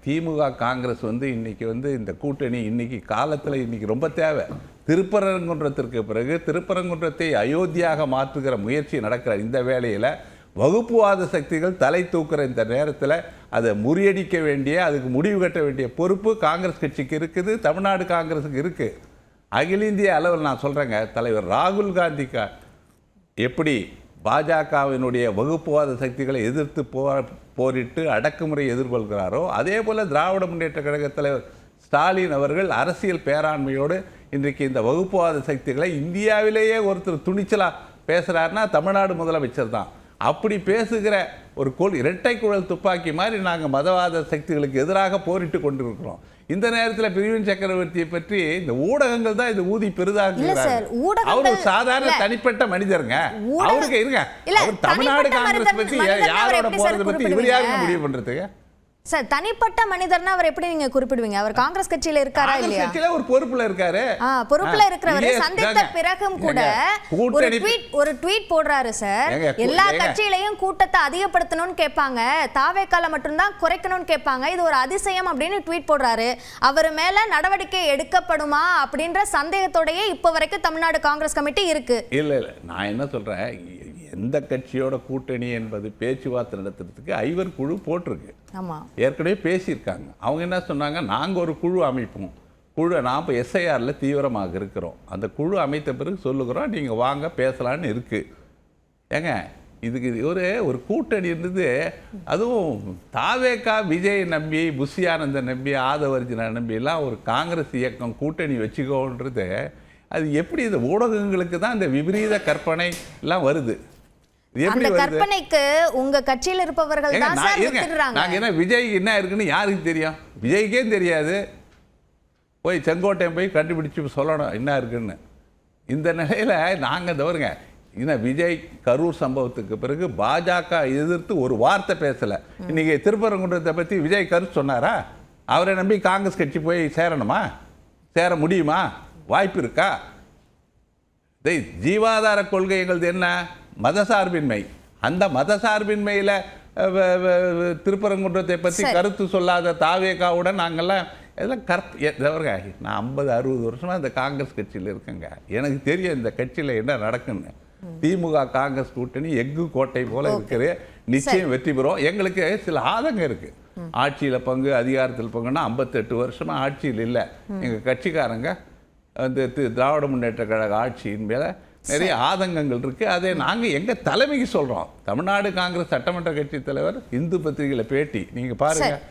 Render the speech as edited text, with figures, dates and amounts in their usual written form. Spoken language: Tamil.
திமுக காங்கிரஸ் இன்னைக்கு இந்த கூட்டணி இன்னைக்கு காலத்தில் இன்னைக்கு ரொம்ப தேவை. திருப்பரங்குன்றத்திற்கு பிறகு திருப்பரங்குன்றத்தை அயோத்தியாக மாற்றுகிற முயற்சி நடக்கிற இந்த வேளையில் வகுப்புவாத சக்திகள் தலை தூக்குற இந்த நேரத்தில் அதை முறியடிக்க வேண்டிய, அதுக்கு முடிவு கட்ட வேண்டிய பொறுப்பு காங்கிரஸ் கட்சிக்கு இருக்குது, தமிழ்நாடு காங்கிரஸுக்கு இருக்குது. அகில இந்திய அளவில் நான் சொல்கிறேங்க, தலைவர் ராகுல் காந்தி எப்படி பாஜகவினுடைய வகுப்புவாத சக்திகளை எதிர்த்து போரிட்டு அடக்குமுறை எதிர்கொள்கிறாரோ, அதே போல் திராவிட முன்னேற்ற கழக தலைவர் ஸ்டாலின் அவர்கள் அரசியல் பேராண்மையோடு இன்றைக்கு இந்த வகுப்புவாத சக்திகளை இந்தியாவிலேயே ஒருத்தர் துணிச்சலாக பேசுகிறாருன்னா தமிழ்நாடு முதலமைச்சர் தான். அப்படி பேசுகிற ஒரு இரட்டை குழல் துப்பாக்கி மாதிரி நாங்கள் மதவாத சக்திகளுக்கு எதிராக போரிட்டு கொண்டிருக்கிறோம். இந்த நேரத்தில் பிரிவின் சக்கரவர்த்தியை பற்றி இந்த ஊடகங்கள் தான் இது ஊதி பெரிதாக. அவர் சாதாரண தனிப்பட்ட மனிதருங்க. அவருக்கு இருங்க, அவர் தமிழ்நாடு காங்கிரஸ் பற்றி யாரோட போறதை பற்றி இவர் யாருங்க முடிவு பண்றதுக்கு? சார், தனிப்பட்ட மனிதர்னா அவர் எப்படி நீங்க குறிப்பிடுவீங்க? அவர் காங்கிரஸ் கட்சியில இருக்காரா இல்லையா? கட்சியில ஒரு பொறுப்புல இருக்காரு. பொறுப்புல இருக்கிறவர் சந்தித்த பிறகும் கூட ஒரு ட்வீட் போடுறாரு சார். எல்லா கட்சியிலையும் கூட்டத்தை அதிகப்படுத்தணும்னு கேட்பாங்க, தாவேக்கால மட்டும்தான் குறைக்கணும்னு கேட்பாங்க, இது ஒரு அதிசயம் அப்படின்னு ட்வீட் போடுறாரு. அவர் மேல நடவடிக்கை எடுக்கப்படுமா அப்படின்ற சந்தேகத்தோடயே இப்ப வரைக்கும் தமிழ்நாடு காங்கிரஸ் கமிட்டி இருக்கு. இல்ல நான் என்ன சொல்றேன், எந்த கட்சியோட கூட்டணி என்பது பேச்சுவார்த்தை நடத்துறதுக்கு ஐவர் குழு போட்டிருக்கு. ஏற்கனவே பேசியிருக்காங்க. அவங்க என்ன சொன்னாங்க, நாங்கள் ஒரு குழு அமைப்போம், நாம் இப்போ எஸ்ஐஆரில் தீவிரமாக இருக்கிறோம், அந்த குழு அமைத்த பிறகு சொல்லுகிறோம், நீங்கள் வாங்க பேசலான்னு இருக்குது. ஏங்க இதுக்கு ஒரு கூட்டணி இருந்தது, அதுவும் தாவேகா விஜய் நம்பி, புஷியானந்தன் நம்பி, ஆதவர்ஜினா நம்பியெல்லாம் ஒரு காங்கிரஸ் இயக்கம் கூட்டணி வச்சுக்கோன்றது, அது எப்படி இந்த ஊடகங்களுக்கு தான் இந்த விபரீத கற்பனை எல்லாம் வருது. அந்த கற்பனைக்கு உங்க கட்சியில் இருப்பவர்கள் தான் சார் விட்டுறாங்க. நாங்க என்ன விஜய் என்ன இருக்குன்னு யாருக்கு தெரியும்? விஜய்க்கே தெரியாது. போய் செங்கோட்டையன் போய் கண்டுபிடிச்சு சொல்லணும் என்ன இருக்குன்னு. இந்த நிலையில நாங்க தவறுங்க. இன்னும் விஜய் கரூர் சம்பவத்துக்கு பிறகு பாஜக எதிர்த்து ஒரு வார்த்தை பேசல. இன்னைக்கு திருப்பரங்குன்றத்தை பத்தி விஜய் கருத்து சொன்னாரா? அவரை நம்பி காங்கிரஸ் கட்சி போய் சேரணுமா? சேர முடியுமா? வாய்ப்பு இருக்கா? ஜீவாதார கொள்கை எங்களது என்ன? மதசார்பின்மை. அந்த மதசார்பின்மையில் திருப்பரங்குன்றத்தை பற்றி கருத்து சொல்லாத தாவேகாவுடன் நாங்கள்லாம் இதெல்லாம் நான் 50-60 வருஷமாக இந்த காங்கிரஸ் கட்சியில் இருக்கேங்க. எனக்கு தெரியும் இந்த கட்சியில் என்ன நடக்குன்னு. திமுக காங்கிரஸ் கூட்டணி எஃகு கோட்டை போல இருக்குது, நிச்சயம் வெற்றி பெறும். எங்களுக்கு சில ஆதங்கம் இருக்கு. ஆட்சியில் பங்கு, அதிகாரத்தில் பங்குன்னா 58 வருஷமாக ஆட்சியில் இல்லை. எங்கள் கட்சிக்காரங்க திராவிட முன்னேற்ற கழக ஆட்சியின் மேலே நிறைய ஆதங்கங்கள் இருக்கு. அதை நாங்கள் எங்கள் தலைமைக்கு சொல்கிறோம். தமிழ்நாடு காங்கிரஸ் சட்டமன்ற கட்சி தலைவர் இந்து பத்திரிகையில் பேட்டி நீங்கள் பாருங்கள்.